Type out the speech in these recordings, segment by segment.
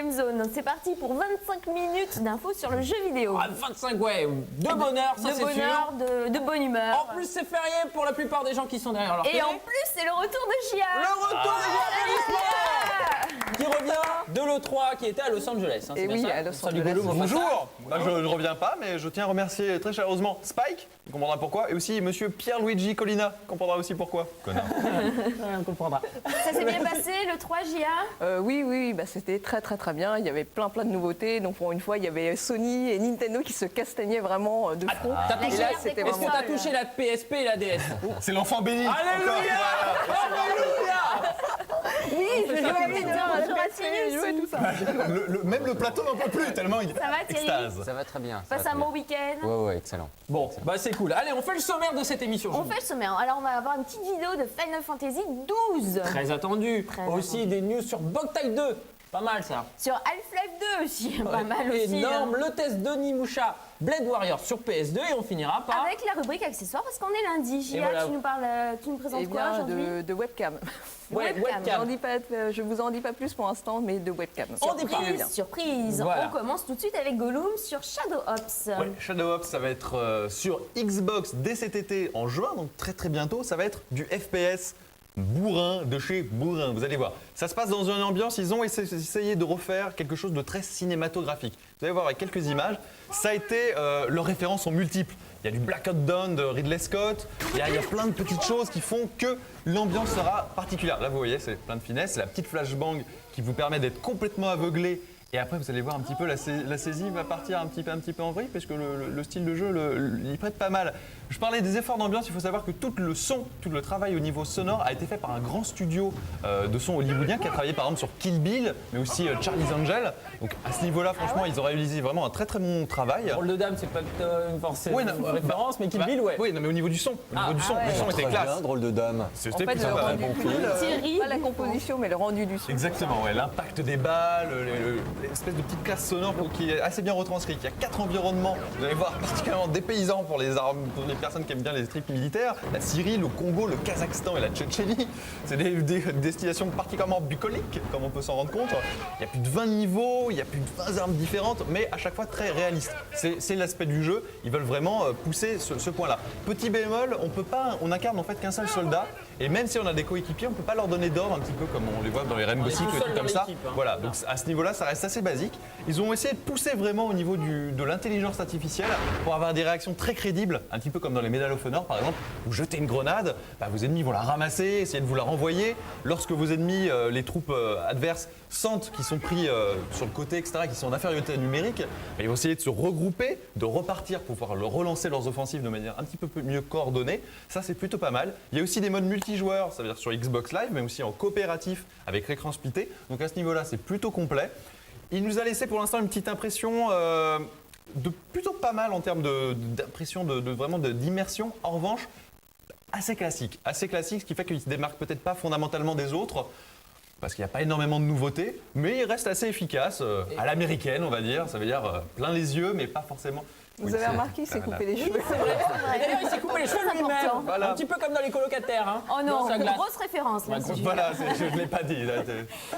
Game Zone. C'est parti pour 25 minutes d'infos sur le jeu vidéo. Ah, 25, ouais, de bonheur, ça c'est sûr. De bonheur, de bonne humeur. En plus, c'est férié pour la plupart des gens qui sont derrière leur télé. Et en plus, c'est le retour de Gia. Le retour de Gia qui revient de l'E3 qui était à Los Angeles. Hein, Et bien oui, ça à Los Salut, Angeles. Gollum, Bonjour. Moi, je ne reviens pas, mais je tiens à remercier très chaleureusement Spike, il comprendra pourquoi, et aussi monsieur Pierluigi Collina, il comprendra aussi pourquoi. Connard. on comprendra. Ça s'est bien passé, le 3 Gia? Oui, bah, c'était très bien. Il y avait plein de nouveautés. Donc pour une fois, il y avait Sony et Nintendo qui se castagnaient vraiment de front. T'as La touché- guerre c'était des Est-ce que consoles. t'as touché la PSP et la DS? C'est l'enfant béni. Alléluia. Oui, je jouais à Bonjour, la bonjour à PSP, Thierry je jouais aussi. tout ça. Même le plateau n'en peut plus, tellement il Ça va, Thierry? extase. Ça va très bien. Passe un bon week-end. Ouais, excellent. Bon, bah c'est cool. Allez, on fait le sommaire de cette émission. On fait le sommaire. Alors, on va avoir une petite vidéo de Final Fantasy XII. Très attendu. Très Aussi des news sur Bugtail 2. Pas mal ça. Sur Half-Life 2 aussi. Pas mal aussi. Énorme. hein. Le test de Nimusha Blade Warrior sur PS2 et on finira par. Avec la rubrique accessoires parce qu'on est lundi. Gia, voilà. tu nous présentes Et quoi bien aujourd'hui? de webcam. Ouais, Webcam. Je vous en dis pas plus pour l'instant, mais de webcam. On départ. Surprise. Voilà. On commence tout de suite avec Gollum sur Shadow Ops. Ouais, Shadow Ops, ça va être sur Xbox dès cet été en juin, donc très bientôt. Ça va être du FPS bourrin de chez Bourrin, vous allez voir. Ça se passe dans une ambiance, ils ont essayé de refaire quelque chose de très cinématographique. Vous allez voir avec quelques images, ça a été, leurs références sont multiples. Il y a du Black Hawk Down de Ridley Scott, il y a plein de petites choses qui font que l'ambiance sera particulière. Là vous voyez, c'est plein de finesse, c'est la petite flashbang qui vous permet d'être complètement aveuglé. Et après, vous allez voir un petit peu, la saisie va partir un petit peu en vrille, parce que le style de jeu, il prête pas mal. Je parlais des efforts d'ambiance, il faut savoir que tout le son, tout le travail au niveau sonore a été fait par un grand studio de son hollywoodien qui a travaillé par exemple sur Kill Bill, mais aussi Charlie's Angel. Donc à ce niveau-là, franchement, ils ont réalisé vraiment un très bon travail. Rôle de dame, c'est pas forcément Ouais, non, une référence, mais Kill Bill, ouais. Oui, non, mais au niveau du son, le son était classe. Drôle de dame. En C'était fait, plutôt le pas mal. rendu, Thierry. pas la composition, mais le rendu du son. Exactement, ouais, l'impact des balles, l'espèce de petite classe sonore qui est assez bien retranscrite. Il y a 4 environnements, vous allez voir particulièrement dépaysants pour les personnes qui aiment bien les strips militaires. La Syrie, le Congo, le Kazakhstan et la Tchétchénie. C'est des destinations particulièrement bucoliques, comme on peut s'en rendre compte. Il y a plus de 20 niveaux, il y a plus de 20 armes différentes, mais à chaque fois très réaliste. C'est l'aspect du jeu, ils veulent vraiment pousser ce point-là. Petit bémol, on incarne en fait qu'un seul soldat, et même si on a des coéquipiers, on ne peut pas leur donner d'ordre, un petit peu comme on les voit dans les Rainbow est Six tout ou des seul trucs dans comme ça. l'équipe, hein. Voilà, donc à ce niveau-là, ça reste assez basique. Ils ont essayé de pousser vraiment au niveau de l'intelligence artificielle pour avoir des réactions très crédibles, un petit peu comme dans les Medal of Honor par exemple. Vous jetez une grenade, vos ennemis vont la ramasser, essayer de vous la renvoyer. Lorsque vos ennemis, les troupes adverses, sentent qu'ils sont pris sur le côté, etc., qu'ils sont en infériorité numérique, ils vont essayer de se regrouper, de repartir pour pouvoir relancer leurs offensives de manière un petit peu mieux coordonnée. Ça, c'est plutôt pas mal. Il y a aussi des modes multijoueurs, ça veut dire sur Xbox Live, mais aussi en coopératif avec l'écran splitté. Donc à ce niveau-là, c'est plutôt complet. Il nous a laissé pour l'instant une petite impression de plutôt pas mal en termes d'impression, vraiment d'immersion. En revanche, assez classique, ce qui fait qu'il se démarque peut-être pas fondamentalement des autres, parce qu'il n'y a pas énormément de nouveautés, mais il reste assez efficace, à l'américaine, on va dire. Ça veut dire plein les yeux, mais pas forcément. Vous avez remarqué, il s'est coupé les cheveux. D'ailleurs, il s'est coupé les cheveux Très lui-même. important. Voilà. Un petit peu comme dans les colocataires. Hein, Oh non, dans sa glace. grosse référence là. Voilà, je ne l'ai pas dit. Là.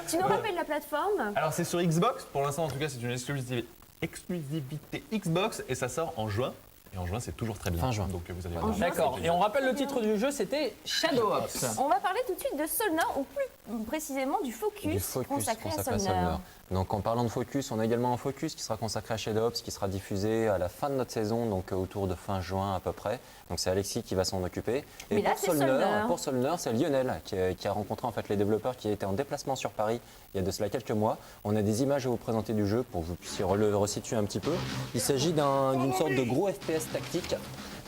Tu nous rappelles la plateforme? Alors c'est sur Xbox, pour l'instant en tout cas c'est une exclusivité Xbox et ça sort en juin. Et en juin c'est toujours très bien. Fin juin. Donc vous allez En voir. juin. D'accord. Et on rappelle le titre du jeu, c'était Shadow Ops. On va parler tout de suite de Solna, ou plus précisément du focus, consacré à Solna. Donc en parlant de focus, on a également un focus qui sera consacré à Shadow Ops, qui sera diffusé à la fin de notre saison, donc autour de fin juin à peu près. Donc c'est Alexis qui va s'en occuper. Et Mais là, c'est Solner. pour Solner, c'est Lionel qui a rencontré en fait les développeurs qui étaient en déplacement sur Paris il y a de cela quelques mois. On a des images à vous présenter du jeu pour que vous puissiez le resituer un petit peu. Il s'agit d'une sorte de gros FPS tactique.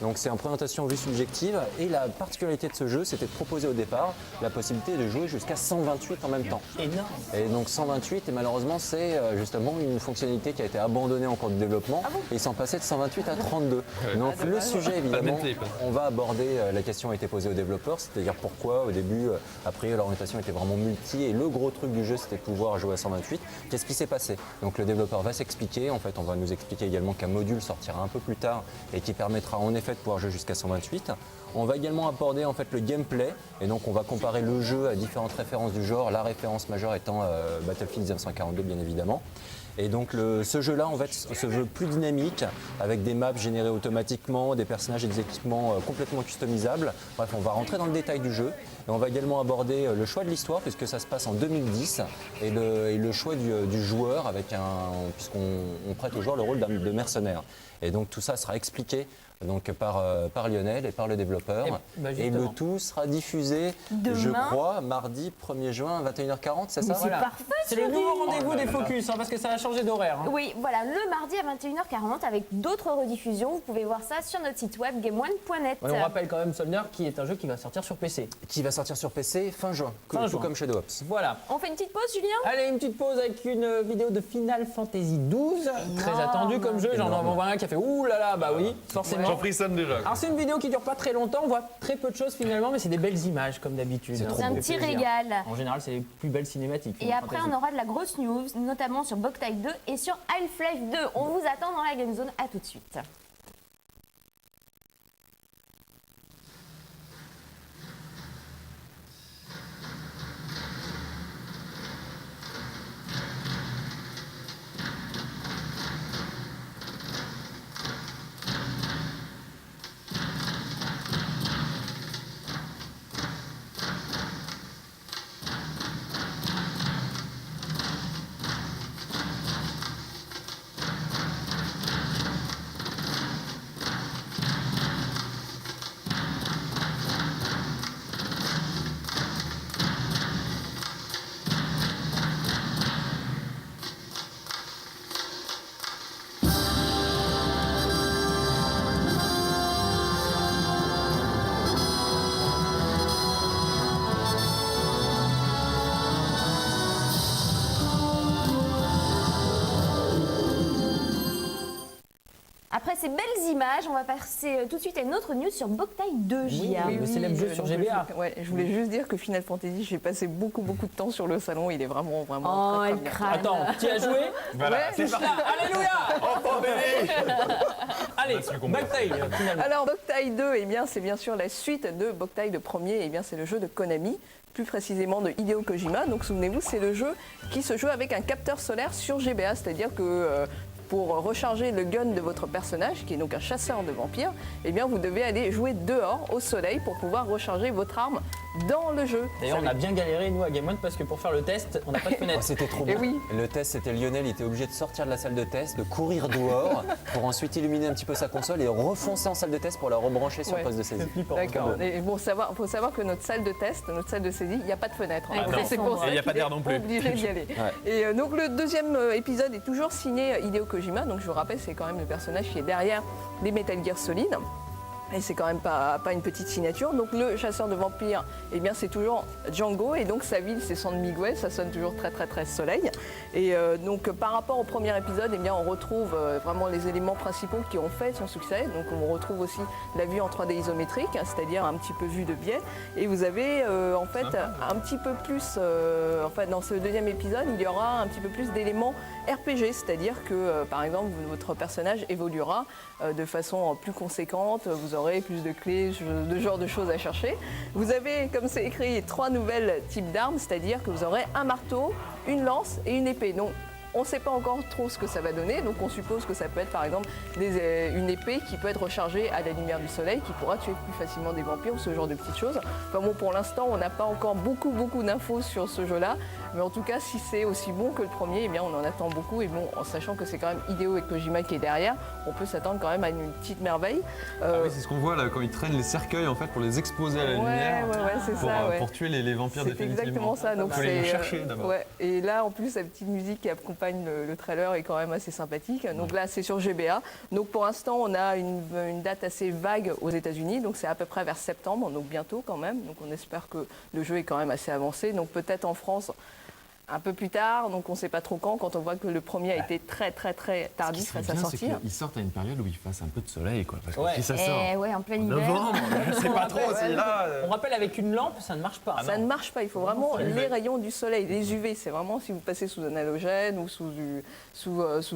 Donc c'est en présentation vue subjective et la particularité de ce jeu, c'était de proposer au départ la possibilité de jouer jusqu'à 128 en même temps. Énorme. Et donc 128, et malheureusement c'est justement une fonctionnalité qui a été abandonnée en cours de développement et ils sont passés de 128 à 32. Donc le sujet évidemment, on va aborder, la question a été posée aux développeurs, c'est-à-dire pourquoi au début, après l'orientation était vraiment multi et le gros truc du jeu c'était de pouvoir jouer à 128. Qu'est-ce qui s'est passé? Donc le développeur va s'expliquer, en fait on va nous expliquer également qu'un module sortira un peu plus tard et qui permettra en effet fait de pouvoir jouer jusqu'à 128. On va également aborder en fait le gameplay et donc on va comparer le jeu à différentes références du genre, la référence majeure étant Battlefield 1942 bien évidemment. Et donc ce jeu-là en fait se veut plus dynamique avec des maps générées automatiquement, des personnages et des équipements complètement customisables. Bref, on va rentrer dans le détail du jeu et on va également aborder le choix de l'histoire puisque ça se passe en 2010 et le choix du joueur puisqu'on prête au joueur le rôle de mercenaire. Et donc tout ça sera expliqué donc par Lionel et par le développeur. Et le tout sera diffusé, je crois, mardi 1er juin à 21h40, c'est ça? C'est parfait. C'est le nouveau rendez-vous des Focus, parce que ça a changé d'horaire. Oui, voilà, le mardi à 21h40 avec d'autres rediffusions. Vous pouvez voir ça sur notre site web gameone.net. On rappelle quand même Soldier qui est un jeu qui va sortir sur PC. Qui va sortir sur PC fin juin, tout comme Shadow Ops. Voilà. On fait une petite pause, Julien? Allez, une petite pause avec une vidéo de Final Fantasy XII. Très attendu comme jeu. J'en envoie un qui a fait ouh là là, bah oui, forcément. J'en frissonne déjà. Alors c'est une vidéo qui dure pas très longtemps, on voit très peu de choses finalement, mais c'est des belles images comme d'habitude. C'est un petit régal. En général, c'est les plus belles cinématiques. Et après, on aura de la grosse news, notamment sur Boktai 2 et sur Half-Life 2. On vous attend dans la Game Zone. À tout de suite. Après ces belles images, on va passer tout de suite à une autre news sur Boktai 2, JA. Le célèbre jeu sur GBA. Je voulais juste dire que Final Fantasy, j'ai passé beaucoup de temps sur le salon. Il est vraiment Oh, très, elle très bien. crame. Attends, tu as joué? Voilà, Ouais, c'est parti. Alléluia. Enfant bébé. Allez, Parce que combat. Boktai finalement. Alors Boktai 2, eh bien, c'est bien sûr la suite de Boktai le premier. Eh bien, c'est le jeu de Konami, plus précisément de Hideo Kojima. Donc souvenez-vous, c'est le jeu qui se joue avec un capteur solaire sur GBA, c'est-à-dire que pour recharger le gun de votre personnage, qui est donc un chasseur de vampires, eh bien, vous devez aller jouer dehors au soleil pour pouvoir recharger votre arme dans le jeu. D'ailleurs, on a bien galéré nous à Game One parce que pour faire le test, on n'a pas de Oh, fenêtre. c'était trop Et bien. oui. Le test, c'était Lionel, il était obligé de sortir de la salle de test, de courir dehors pour ensuite illuminer un petit peu sa console et refoncer en salle de test pour la rebrancher sur le Ouais. poste de saisie. D'accord. Et bon, faut savoir que notre salle de test, notre salle de saisie, il n'y a pas de fenêtre. Ah, Donc, non. c'est pour ça Et il y a pas qu'il d'air est non plus. obligé d'y aller. Ouais. Et donc le deuxième épisode est toujours signé Hideo Kojima. Donc je vous rappelle, c'est quand même le personnage qui est derrière les Metal Gear Solid. Et c'est quand même pas une petite signature. Donc le chasseur de vampires, eh bien c'est toujours Django. Et donc sa ville, c'est San Miguel. Ça sonne toujours très soleil. Et donc par rapport au premier épisode, eh bien on retrouve vraiment les éléments principaux qui ont fait son succès. Donc on retrouve aussi la vue en 3D isométrique, c'est-à-dire un petit peu vue de biais. Et vous avez en fait un petit peu plus, en fait dans ce deuxième épisode, il y aura un petit peu plus d'éléments RPG, c'est-à-dire que par exemple votre personnage évoluera de façon plus conséquente, vous aurez plus de clés, de genre de choses à chercher. Vous avez, comme c'est écrit, 3 nouvelles types d'armes, c'est-à-dire que vous aurez un marteau, une lance et une épée. Donc on ne sait pas encore trop ce que ça va donner, donc on suppose que ça peut être par exemple une épée qui peut être rechargée à la lumière du soleil, qui pourra tuer plus facilement des vampires ou ce genre de petites choses. Enfin bon, pour l'instant, on n'a pas encore beaucoup d'infos sur ce jeu-là, mais en tout cas, si c'est aussi bon que le premier, eh bien on en attend beaucoup. Et bon, en sachant que c'est quand même Hideo et Kojima qui est derrière, on peut s'attendre quand même à une petite merveille. Ah oui, c'est ce qu'on voit là quand ils traînent les cercueils en fait pour les exposer à la lumière. Ouais, c'est ça. Ouais. Pour tuer les vampires C'est définitivement. exactement ça. Donc faut aller les c'est, chercher d'abord. ouais. Et là, en plus, la petite musique qui accompagne le trailer est quand même assez sympathique. Donc là, c'est sur GBA. Donc pour l'instant, on a une date assez vague aux États-Unis. Donc c'est à peu près vers septembre, donc bientôt quand même. Donc on espère que le jeu est quand même assez avancé. Donc peut-être en France, un peu plus tard, donc on ne sait pas trop quand on voit que le premier a été très tardif à sa sortie. Ils sortent à une période où il fasse un peu de soleil, quoi. Parce que Ouais. si ça sort Ouais, en plein en hiver. novembre, je sais pas trop si là. On rappelle, avec une lampe, ça ne marche pas. Ça ne marche pas, il faut vraiment c'est les rayons du soleil, les UV. C'est vraiment si vous passez sous un halogène ou sous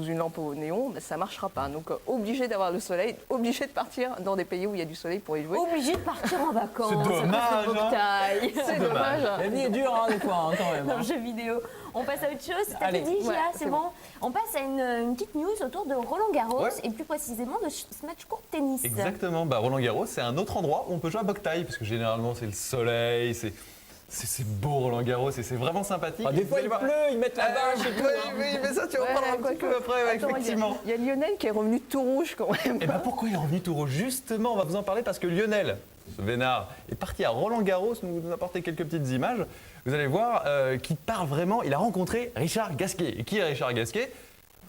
une lampe au néon, ben, ça ne marchera pas. Donc obligé d'avoir le soleil, obligé de partir dans des pays où il y a du soleil pour y jouer. Obligé de partir en vacances. C'est dommage, à cause de Boktai. C'est dommage. La vie est dure, hein, des fois, hein, quand même. Dans hein. le jeu vidéo. On passe à autre chose. T'as Allez. tout dit, Gia, Ouais, c'est c'est bon. On passe à une petite news autour de Roland Garros Ouais. et plus précisément de ce match court tennis. Exactement, bah, Roland Garros, c'est un autre endroit où on peut jouer à Boktai, parce que généralement c'est le soleil, c'est beau Roland Garros et c'est vraiment sympathique. Ah, des Vous fois, allez il voir- pleut, ils mettent la bâche et tout. Oui, hein. oui, mais ça tu en Ouais, parleras un quoi petit que- peu après, ouais, Attends, effectivement. Il y a Lionel qui est revenu tout rouge quand même. Et ben pourquoi il est revenu tout rouge? Justement, on va vous en parler parce que Lionel, ce vénard, est parti à Roland Garros, nous apporter quelques petites images. Vous allez voir qu'il part vraiment, il a rencontré Richard Gasquet. Et qui est Richard Gasquet?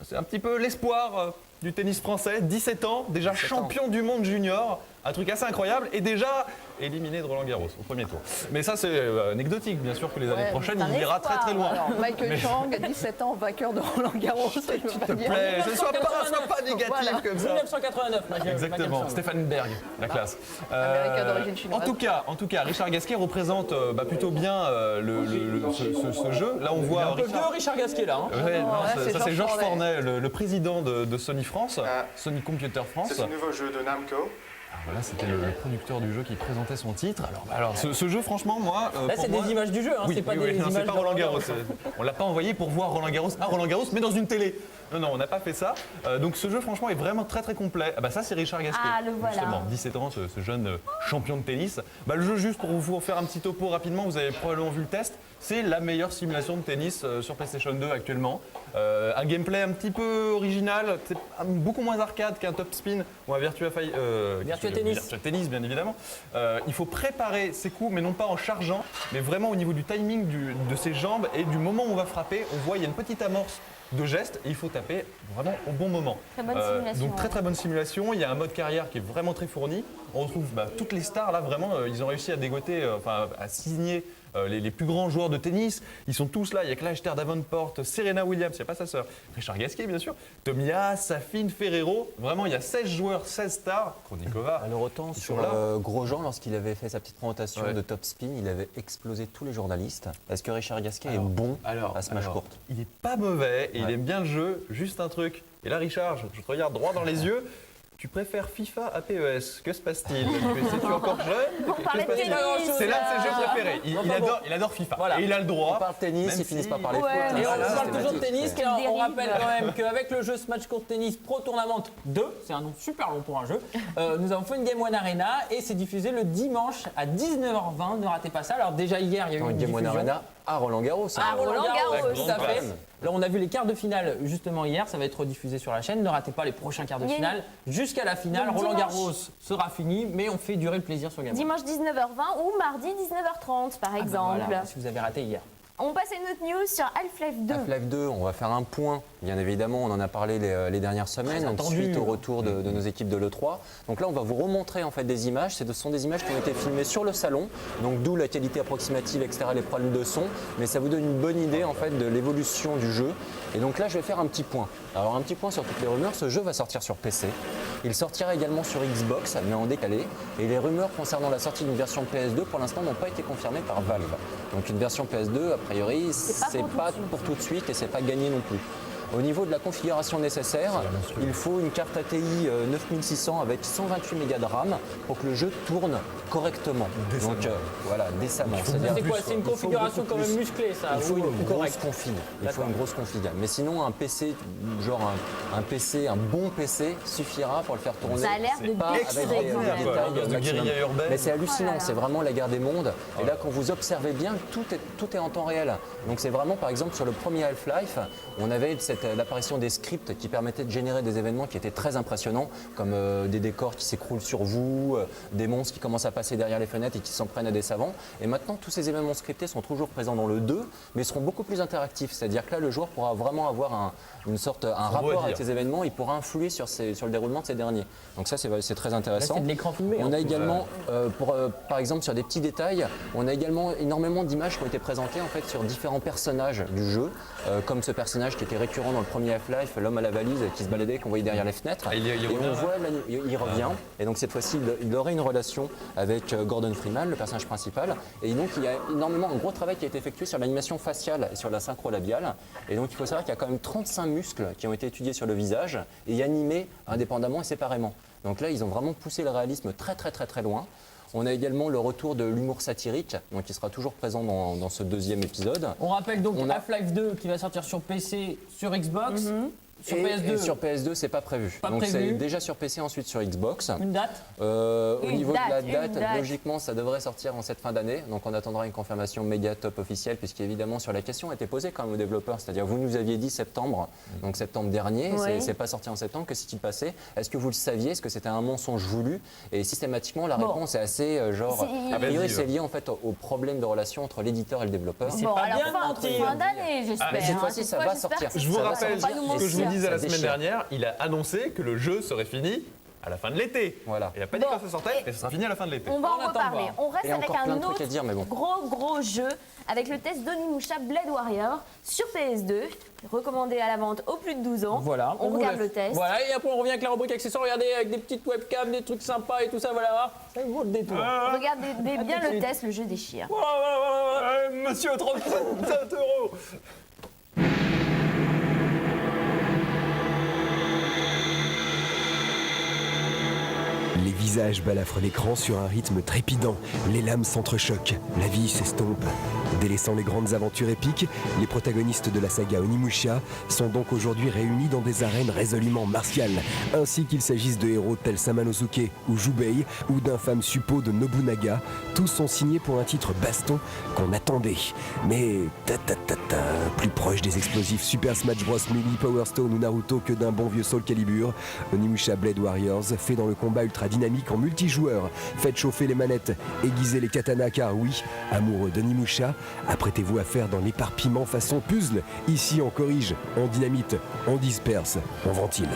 C'est un petit peu l'espoir du tennis français, 17 ans, déjà champion du monde junior, un truc assez incroyable, et déjà éliminé de Roland Garros au premier tour. Mais ça c'est anecdotique, bien sûr que les années Ouais, prochaines, c'est un il ira très très loin. Alors, Michael Chang, 17 ans, vainqueur de Roland Garros, je S'il peux pas te dire. plaît, ne sois pas négatif Voilà. comme ça. 1989, Michael Exactement, Chang. Stéphane Berg, la classe. Américain d'origine chinoise. En tout cas, Richard Gasquet représente plutôt bien ce jeu. Là, on voit Un peu vieux Richard. Richard Gasquet, là. hein. Ouais, non, là, c'est ça c'est Georges Georges Fornet, le président de Sony France, Sony Computer France. C'est un nouveau jeu de Namco. Voilà, c'était le producteur du jeu qui présentait son titre. Alors ce jeu, franchement, moi. Là, pour c'est moi- des images du jeu, hein, Oui, c'est pas oui, des oui, non, images c'est pas de Roland Garros. Garros. On l'a pas envoyé pour voir Roland Garros à Roland Garros, mais dans une télé. Non, on n'a pas fait ça. Donc ce jeu, franchement, est vraiment très très complet. Ah bah ça, c'est Richard Gasquet. Ah, le voilà. Justement, 17 ans, ce jeune champion de tennis. Bah, le jeu, juste pour vous faire un petit topo rapidement, vous avez probablement vu le test. C'est la meilleure simulation de tennis sur PlayStation 2 actuellement. Un gameplay un petit peu original, c'est beaucoup moins arcade qu'un Top Spin ou un Virtua Tennis, bien évidemment. Il faut préparer ses coups, mais non pas en chargeant, mais vraiment au niveau du timing de ses jambes et du moment où on va frapper. On voit, il y a une petite amorce de gestes et il faut taper vraiment au bon moment. Très bonne simulation, Donc très très bonne simulation. Il y a un mode carrière qui est vraiment très fourni. On retrouve toutes les stars là, vraiment, ils ont réussi à dégoter, à signer les plus grands joueurs de tennis. Ils sont tous là. Il y a Clijsters, Davenport, Serena Williams, il n'y a pas sa sœur, Richard Gasquet bien sûr, Tommy Haas, Safin, Ferrero. Vraiment, il y a 16 joueurs, 16 stars. Kronikova. Alors autant Ils sur sont là. Grosjean, lorsqu'il avait fait sa petite présentation Ouais. de Top Spin, il avait explosé tous les journalistes. Est-ce que Richard Gasquet est bon à Smash alors, Court? il est pas mauvais et il Ouais. aime bien le jeu. Juste un truc. Et là, Richard, je te regarde droit dans les yeux. Tu préfères FIFA à PES. Que se passe-t-il? Es-tu encore jeune? Pour parler de Que se passe-t-il? tennis. C'est l'un de ses jeux préférés. Il adore FIFA. Voilà. Et il a le droit. On parle tennis, Même ils finissent si- par parler Ouais. foot. hein, Et on c'est parle toujours de systématique. tennis, Quelle car on dérive. rappelle quand même qu'avec le jeu Smash Court Tennis Pro Tournament 2, c'est un nom super long pour un jeu, nous avons fait une Game One Arena et c'est diffusé le dimanche à 19h20, ne ratez pas ça. Alors déjà hier, il y a eu Dans une une Game One diffusion. Arena à Roland Garros. hein. À Roland Garros, Roland tout à Garros. fait. Là, on a vu les quarts de finale justement hier, ça va être diffusé sur la chaîne. Ne ratez pas les prochains quarts de Il y a finale jusqu'à la finale. Donc, Roland dimanche. Garros sera fini, mais on fait durer le plaisir sur Game One. Dimanche 19h20 ou mardi 19h30 par Ah ben exemple. voilà, si vous avez raté hier. On passe à une autre news sur Half-Life 2. Half-Life 2, on va faire un point, bien évidemment, on en a parlé les dernières semaines, donc attendu. suite au retour de nos équipes de l'E3. Donc là, on va vous remontrer en fait des images, ce sont des images qui ont été filmées sur le salon, donc d'où la qualité approximative, etc., les problèmes de son, mais ça vous donne une bonne idée en fait de l'évolution du jeu. Et donc là, je vais faire un petit point. Alors un petit point sur toutes les rumeurs, ce jeu va sortir sur PC, il sortira également sur Xbox, mais en décalé, et les rumeurs concernant la sortie d'une version PS2, pour l'instant, n'ont pas été confirmées par Valve. Donc une version PS2, a priori, c'est pas pour tout de suite et c'est pas gagné non plus. Au niveau de la configuration nécessaire, il faut une carte ATI 9600 avec 128 Mb de RAM pour que le jeu tourne correctement. Donc voilà, décemment. C'est-à-dire C'est quoi? plus, C'est une il faut configuration beaucoup quand même plus. musclée, ça. Il faut ou une grosse correcte? config. Il faut D'accord. une grosse config. Mais sinon, un PC, genre un PC, un bon PC suffira pour le faire tourner. Ça a l'air de Pas avec déchirer des quand même. détails De maximum. guérilla urbaine. Mais c'est hallucinant, Oh là là. c'est vraiment la guerre des mondes. Et là, quand vous observez bien, tout est en temps réel. Donc c'est vraiment, par exemple, sur le premier Half-Life, on avait l'apparition des scripts qui permettaient de générer des événements qui étaient très impressionnants, comme des décors qui s'écroulent sur vous, des monstres qui commencent à passer derrière les fenêtres et qui s'en prennent à des savants. Et maintenant, tous ces événements scriptés sont toujours présents dans le 2, mais seront beaucoup plus interactifs. C'est-à-dire que là, le joueur pourra vraiment avoir un rapport avec ces événements, il pourra influer sur le déroulement de ces derniers. Donc ça, c'est très Là, intéressant. c'est de l'écran filmé. On hein. a également, par exemple, sur des petits détails, on a également énormément d'images qui ont été présentées en fait sur différents personnages du jeu, comme ce personnage qui était récurrent dans le premier Half-Life, l'homme à la valise qui se baladait, qu'on voyait derrière les fenêtres. il et revient, on voit, il revient. Et donc cette fois-ci, il aurait une relation avec Gordon Freeman, le personnage principal. Et donc il y a énormément, un gros travail qui a été effectué sur l'animation faciale et sur la synchro labiale. Et donc il faut savoir qu'il y a quand même 35 muscles qui ont été étudiés sur le visage et animés indépendamment et séparément. Donc là, ils ont vraiment poussé le réalisme très loin. On a également le retour de l'humour satirique, donc qui sera toujours présent dans ce deuxième épisode. On rappelle donc On a- Half-Life 2 qui va sortir sur PC, sur Xbox, sur PS2. Et sur PS2, c'est pas prévu. Pas donc prévu. c'est déjà sur PC, ensuite sur Xbox. Une date. Au Une niveau de la date, une date, date. logiquement, ça devrait sortir en cette fin d'année. Donc on attendra une confirmation méga top officielle, puisqu'évidemment, sur la question a été posée quand même aux développeurs. C'est-à-dire, vous nous aviez dit septembre, donc septembre dernier, Oui. c'est pas sorti en septembre, que s'est-il passé? Est-ce que vous le saviez? Est-ce que c'était un mensonge voulu? Et systématiquement, la Bon. réponse est assez genre. C'est- A priori, Vas-y, c'est lié en fait au problème de relation entre l'éditeur et le développeur. C'est Bon, pas alors bien de mentir. fin d'année, j'espère. mais cette hein. fois-ci, ça va j'espère sortir. que Je vous ça va rappelle pas nous ce que je vous mentir. disais la Ça semaine déchire. dernière, il a annoncé que le jeu serait fini à la fin de l'été. Voilà. Il n'a pas dit Bon, quand ça sortait, mais ça sera fini à la fin de l'été. On va On en attend de reparler. voir. On reste Et avec encore plein un de trucs autre à dire, mais bon. gros jeu avec le test d'Onimusha Blade Warrior sur PS2, recommandé à la vente aux plus de 12 ans. Voilà. on vous regarde l'a- le test. Voilà, et après on revient avec la rubrique accessoires. Regardez, avec des petites webcams, des trucs sympas et tout ça, voilà. Ça vaut le détour. Regardez bien tout de le suite. test, le jeu déchire. Monsieur, 37 €. Les visages balafrent l'écran sur un rythme trépidant. Les lames s'entrechoquent. La vie s'estompe. Délaissant les grandes aventures épiques, les protagonistes de la saga Onimusha sont donc aujourd'hui réunis dans des arènes résolument martiales, ainsi qu'il s'agisse de héros tels Samanosuke ou Jubei ou d'infâmes suppôts de Nobunaga. Tous sont signés pour un titre baston qu'on attendait. Mais plus proche des explosifs Super Smash Bros, Melee, Power Stone ou Naruto que d'un bon vieux Soul Calibur, Onimusha Blade Warriors fait dans le combat ultra dynamique en multijoueur. Faites chauffer les manettes, aiguisez les katanas car oui, amoureux d'Onimusha, apprêtez-vous à faire dans l'éparpillement façon puzzle. Ici on corrige, on dynamite, on disperse, on ventile.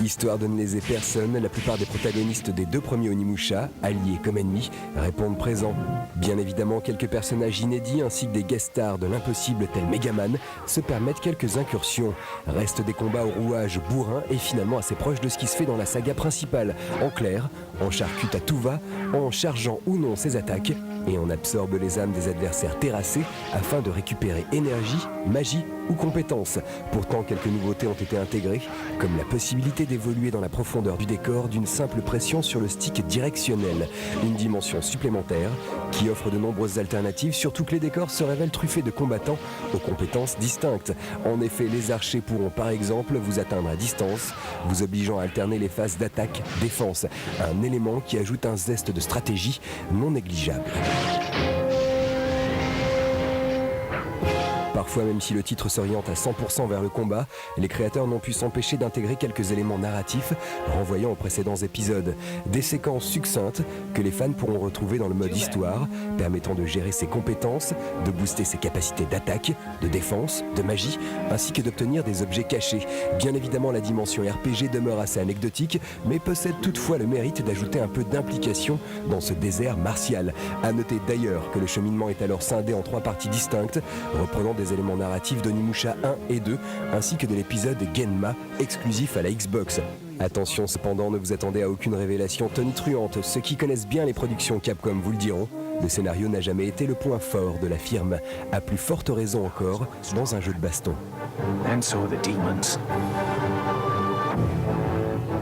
Histoire de ne léser personne, la plupart des protagonistes des deux premiers Onimusha, alliés comme ennemis, répondent présents. Bien évidemment, quelques personnages inédits ainsi que des guest stars de l'impossible tel Megaman se permettent quelques incursions. Restent des combats au rouage bourrin et finalement assez proches de ce qui se fait dans la saga principale. En clair, on charcute à tout va, en chargeant ou non ses attaques, et on absorbe les âmes des adversaires terrassés afin de récupérer énergie, magie ou compétences. Pourtant, quelques nouveautés ont été intégrées, comme la possibilité d'évoluer dans la profondeur du décor d'une simple pression sur le stick directionnel. Une dimension supplémentaire qui offre de nombreuses alternatives, surtout que les décors se révèlent truffés de combattants aux compétences distinctes. En effet, les archers pourront par exemple vous atteindre à distance, vous obligeant à alterner les phases d'attaque-défense. Un élément qui ajoute un zeste de stratégie non négligeable. Parfois, même si le titre s'oriente à 100% vers le combat, les créateurs n'ont pu s'empêcher d'intégrer quelques éléments narratifs renvoyant aux précédents épisodes. Des séquences succinctes que les fans pourront retrouver dans le mode histoire, permettant de gérer ses compétences, de booster ses capacités d'attaque, de défense, de magie, ainsi que d'obtenir des objets cachés. Bien évidemment, la dimension RPG demeure assez anecdotique, mais possède toutefois le mérite d'ajouter un peu d'implication dans ce désert martial. À noter d'ailleurs que le cheminement est alors scindé en 3 parties distinctes, reprenant des éléments narratifs d'Onimusha 1 et 2, ainsi que de l'épisode Genma, exclusif à la Xbox. Attention cependant, ne vous attendez à aucune révélation tonitruante. Ceux qui connaissent bien les productions Capcom vous le diront, le scénario n'a jamais été le point fort de la firme. À plus forte raison encore, dans un jeu de baston. And so the demons.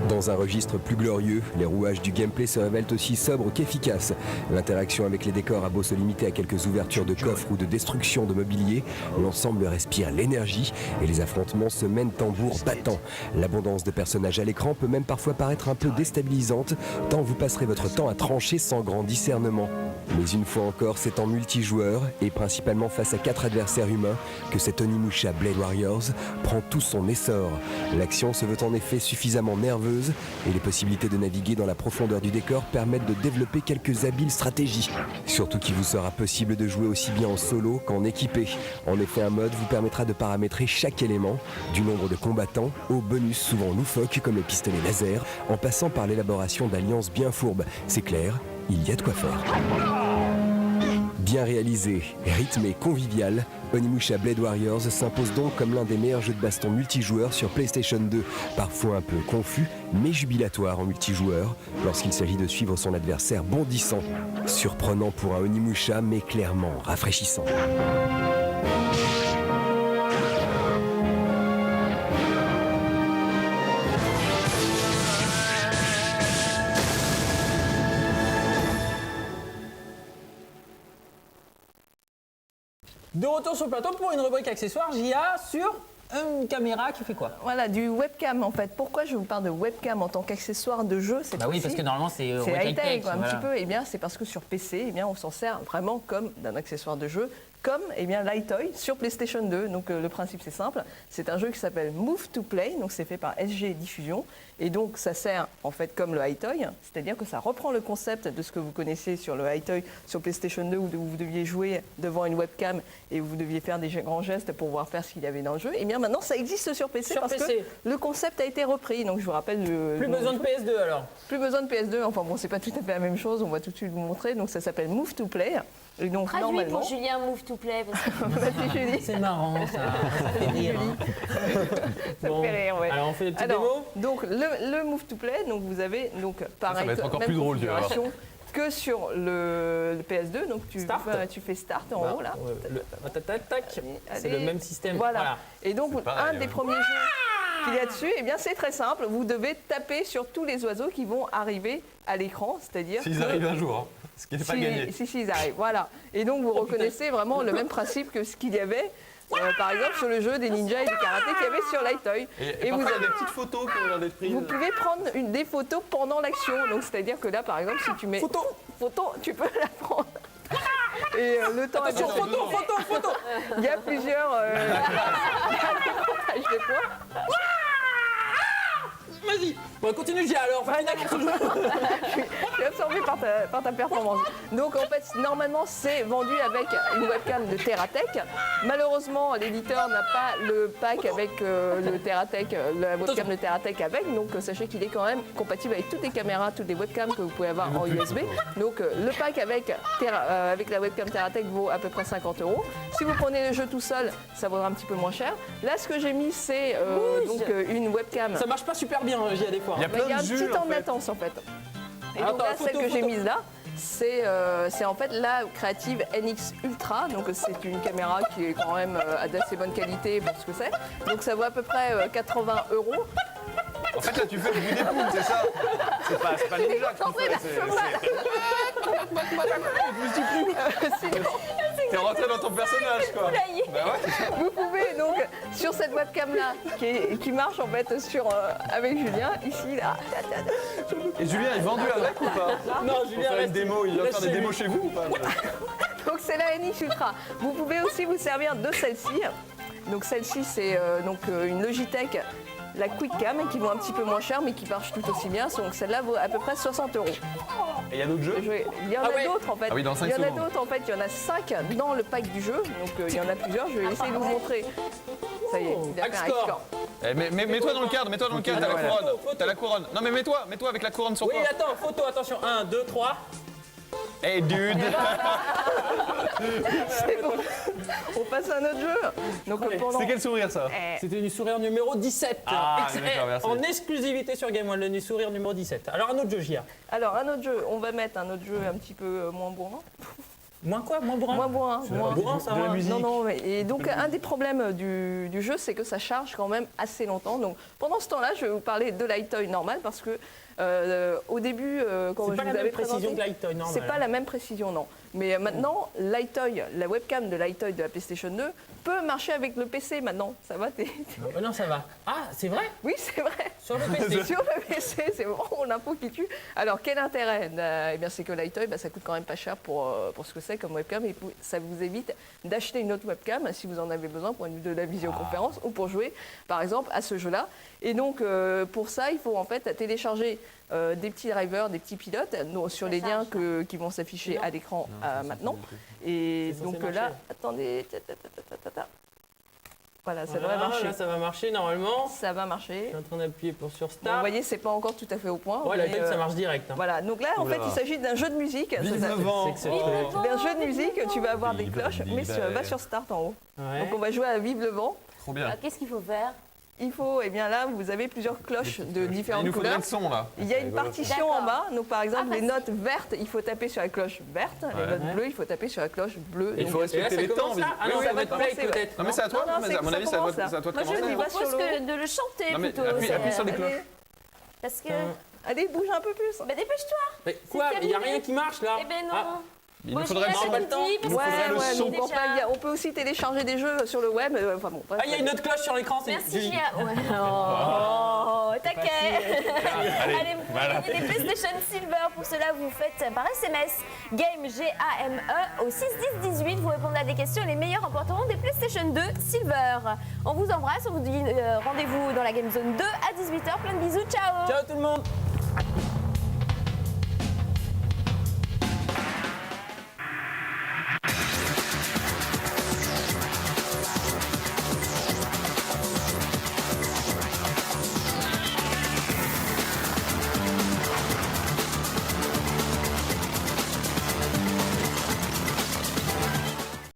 Dans Dans un registre plus glorieux, les rouages du gameplay se révèlent aussi sobres qu'efficaces. L'interaction avec les décors a beau se limiter à quelques ouvertures de coffres ou de destruction de mobilier, l'ensemble respire l'énergie et les affrontements se mènent tambour battant. L'abondance de personnages à l'écran peut même parfois paraître un peu déstabilisante, tant vous passerez votre temps à trancher sans grand discernement. Mais une fois encore, c'est en multijoueur, et principalement face à 4 adversaires humains, que cet Onimusha Blade Warriors prend tout son essor. L'action se veut en effet suffisamment nerveuse, et les possibilités de naviguer dans la profondeur du décor permettent de développer quelques habiles stratégies. Surtout qu'il vous sera possible de jouer aussi bien en solo qu'en équipé. En effet, un mode vous permettra de paramétrer chaque élément, du nombre de combattants aux bonus souvent loufoques comme les pistolets laser, en passant par l'élaboration d'alliances bien fourbes. C'est clair, il y a de quoi faire. Bien réalisé, rythmé, convivial, Onimusha Blade Warriors s'impose donc comme l'un des meilleurs jeux de baston multijoueurs sur PlayStation 2, parfois un peu confus, mais jubilatoire en multijoueur, lorsqu'il s'agit de suivre son adversaire bondissant. Surprenant pour un Onimusha, mais clairement rafraîchissant. De retour sur le plateau pour une rubrique accessoire, JA sur une caméra qui fait quoi? Voilà, du webcam en fait. Pourquoi je vous parle de webcam en tant qu'accessoire de jeu cette Bah oui, fois-ci parce que normalement c'est high-tech, un voilà. petit peu. Eh bien, c'est parce que sur PC, eh bien, on s'en sert vraiment comme d'un accessoire de jeu, comme eh bien l'I-Toy sur PlayStation 2. Donc le principe c'est simple, c'est un jeu qui s'appelle Move to Play, donc c'est fait par SG Diffusion, et donc ça sert en fait comme le Hi-Toy, c'est-à-dire que ça reprend le concept de ce que vous connaissez sur le Hi-Toy sur PlayStation 2 où vous deviez jouer devant une webcam et vous deviez faire des grands gestes pour voir faire ce qu'il y avait dans le jeu. Et bien maintenant ça existe sur PC Sur parce PC. que le concept a été repris. Donc je vous rappelle Plus besoin de PS2 alors. plus besoin de PS2, enfin bon, c'est pas tout à fait la même chose, on va tout de suite vous montrer. Donc ça s'appelle Move to Play. Et donc Traduit normalement, pour Julien Move to Play. Parce que... Vas-y, Julie, C'est marrant ça fait rire. ça me fait rire, ouais. Alors on fait des petites Alors, démos. donc le Move to Play, donc vous avez donc pareil, va être encore même plus drôle, tu vas voir. configuration que sur le PS2. Donc Start. tu fais Start en Bah, haut là. tac, tac, tac. C'est Allez. le même système. Voilà. Et donc pareil, un des ouais. premiers jeux qu'il y a dessus, eh bien c'est très simple. Vous devez taper sur tous les oiseaux qui vont arriver à l'écran, c'est-à-dire S'ils que- arrivent un jour, hein, ce qui n'est pas gagné. Si, ils arrivent, voilà. Et donc, vous reconnaissez vraiment le même principe que ce qu'il y avait, par exemple, sur le jeu des ninjas et du karaté qu'il y avait sur l'I-Toy. Et vous parfois, il y a avez... des petites photos qui ont l'air d'être prises. Vous pouvez prendre des photos pendant l'action. Donc, c'est-à-dire que là, par exemple, si tu mets Photo. tu peux la prendre. Et le temps est Attention, bien fait. photo. Il y a plusieurs... il y a des comptages de points. Vas-y. Bon, continue, JA alors. Je suis absorbée par ta performance. Donc en fait, normalement, c'est vendu avec une webcam de Teratech. Malheureusement, l'éditeur n'a pas le pack avec le Teratech, la webcam de Teratech avec. Donc sachez qu'il est quand même compatible avec toutes les caméras, toutes les webcams que vous pouvez avoir en USB. Donc le pack avec la webcam Teratech vaut à peu près 50 €. Si vous prenez le jeu tout seul, ça vaudra un petit peu moins cher. Là, ce que j'ai mis, c'est donc une webcam. Ça marche pas super bien, JA des fois. Il y a Il plein y a un de petit Jules, temps en de fait. latence en fait. Et Attends, donc là, celle photo, que j'ai photo. mise là, c'est en fait la Creative NX Ultra. Donc c'est une caméra qui est quand même d'assez bonne qualité pour ce que c'est. Donc ça vaut à peu près 80 €. En fait, là, tu fais le bruit des poules, c'est ça? C'est pas les ninjas que tu fais, T'es rentré dans ton personnage, quoi. Bah ouais. Vous pouvez donc sur cette webcam là qui marche en fait avec Julien ici là. Et Julien est vendu avec ou pas? Non, Pour faire une démo, il va faire des démos chez vous ou pas? Donc c'est la NX Ultra. Vous pouvez aussi vous servir de celle-ci. Donc celle-ci c'est une Logitech, la QuickCam, qui vaut un petit peu moins cher mais qui marche tout aussi bien. Donc celle-là vaut à peu près 60 €. Et il y a d'autres jeux? Il y en a ouais. d'autres en fait. Ah oui, dans cinq il y en a secondes. d'autres en fait. Il y en a 5 dans le pack du jeu. Donc il y en a plusieurs. Je vais essayer de vous montrer. Ça y est, il a fait un Hackscore. score. Eh, mais mets-toi dans le cadre, mets-toi dans le cadre, t'as la Photo, couronne. photo. T'as la couronne. Non mais mets-toi avec la couronne sur Oui, toi. attends, photo, attention. 1, 2, 3. Hey dude. C'est bon. On passe à un autre jeu. Donc pendant. C'est quel sourire ça? C'était une sourire numéro 17. Ah, d'accord, merci. En exclusivité sur Game One, le sourire numéro 17. Alors un autre jeu, JA. Alors un autre jeu. On va mettre un autre jeu un petit peu moins bourrin. Moins quoi? Moins bourrin? Moins bourrin. moins- bourrin, ça de la va. musique. Non, non, et donc un des problèmes du jeu, c'est que ça charge quand même assez longtemps. Donc pendant ce temps-là, je vais vous parler de l'iToy normal parce que au début, quand C'est je pas la vous même avais précision présenté, que l'iToy normal. c'est pas la même précision, non. Mais maintenant, l'iToy, la webcam de l'iToy de la PlayStation 2 peut marcher avec le PC maintenant. Ça va Non, ça va. Ah, c'est vrai? Oui, c'est vrai. Sur le PC. Sur le PC, c'est vraiment l'info qui tue. Alors, quel intérêt? Eh bien, c'est que l'iToy, ça coûte quand même pas cher pour ce que c'est comme webcam. Et ça vous évite d'acheter une autre webcam si vous en avez besoin pour de la visioconférence ou pour jouer, par exemple, à ce jeu-là. Et donc, pour ça, il faut en fait télécharger des petits drivers, des petits pilotes sur les liens qui vont s'afficher à l'écran maintenant. Et C'est donc censé là, marcher. attendez. Voilà, ça devrait marcher. Là, ça va marcher normalement. Ça va Je marcher. suis en train d'appuyer sur Bon, vous Start. voyez, c'est pas encore tout à fait au point. Ouais, mais, l'iPad, ça marche direct. Hein. Voilà, donc là, en fait, il s'agit d'un jeu de musique. Vive Ça- le vent. C'est que ce truc. D'un jeu de musique, tu vas avoir des Vive, cloches, mais vive, va sur Start en haut. Ouais. Donc on va jouer à Vive le vent. Trop bien. Qu'est-ce qu'il faut faire? Il faut, eh bien là, vous avez plusieurs cloches de Il différentes nous faudrait couleurs. le son là. Il y a une partition en bas, donc par exemple Ah, les facile. notes vertes, il faut taper sur la cloche verte, les notes Ouais. bleues, il faut taper sur la cloche bleue. Il Donc, faut Et là, respecter ça les temps. commence là? Ah non, Oui, ça oui, va on être va play commencer, ouais. peut-être. Non mais c'est à toi, Non, non, mais à mon ça avis c'est à commence, toi là. c'est à toi de Moi, je commencer. on y vous va propose sur le de le chanter Non mais plutôt. appuie sur les cloches. Parce que. Allez, bouge un peu plus. Bah, dépêche-toi! Mais quoi? Il n'y a terminé. rien qui marche là? Eh ben non! Ah, Il Bon, nous faudrait le j'y son. vais, c'est parti, parce Ouais, que le ouais, son. donc déjà- on peut aussi télécharger des jeux sur le web. Enfin bon, bref. Ah, il y a une autre cloche sur l'écran, c'est Merci, Julie. Gia. Ouais. Oh, taquet! Allez, vous pouvez voilà. gagner des PlayStation Silver. Pour cela, vous faites par SMS GAME G-A-M-E au 61018. Vous répondez à des questions. Les meilleurs remporteront des PlayStation 2 Silver. On vous embrasse. On vous dit rendez-vous dans la Game Zone 2 à 18h. Plein de bisous. Ciao! Ciao tout le monde!